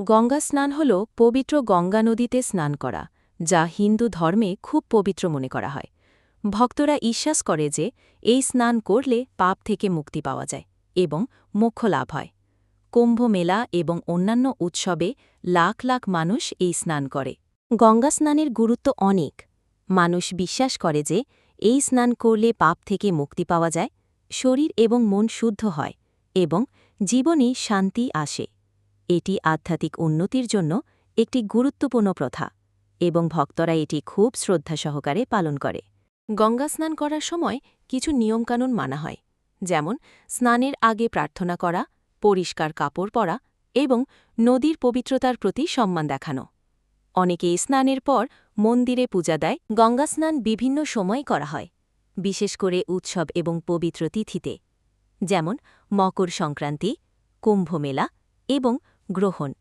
গঙ্গা স্নান হল পবিত্র গঙ্গা নদীতে স্নান করা, যা হিন্দু ধর্মে খুব পবিত্র মনে করা হয়। ভক্তরা বিশ্বাস করে যে এই স্নান করলে পাপ থেকে মুক্তি পাওয়া যায় এবং মোক্ষ লাভ হয়। কুম্ভ মেলা এবং অন্যান্য উৎসবে লাখ লাখ মানুষ এই স্নান করে। গঙ্গা স্নানের গুরুত্ব অনেক। মানুষ বিশ্বাস করে যে এই স্নান করলে পাপ থেকে মুক্তি পাওয়া যায়, শরীর এবং মন শুদ্ধ হয় এবং জীবনে শান্তি আসে। এটি আধ্যাত্মিক উন্নতির জন্য একটি গুরুত্বপূর্ণ প্রথা এবং ভক্তরা এটি খুব শ্রদ্ধা সহকারে পালন করে। গঙ্গা স্নান করার সময় কিছু নিয়মকানুন মানা হয়, যেমন স্নানের আগে প্রার্থনা করা, পরিষ্কার কাপড় পরা এবং নদীর পবিত্রতার প্রতি সম্মান দেখানো। অনেকে স্নানের পর মন্দিরে পূজা দেয়। গঙ্গা স্নান বিভিন্ন সময় করা হয়, বিশেষ করে উৎসব এবং পবিত্র তিথিতে, যেমন মকর সংক্রান্তি, কুম্ভ মেলা এবং গ্রহণ।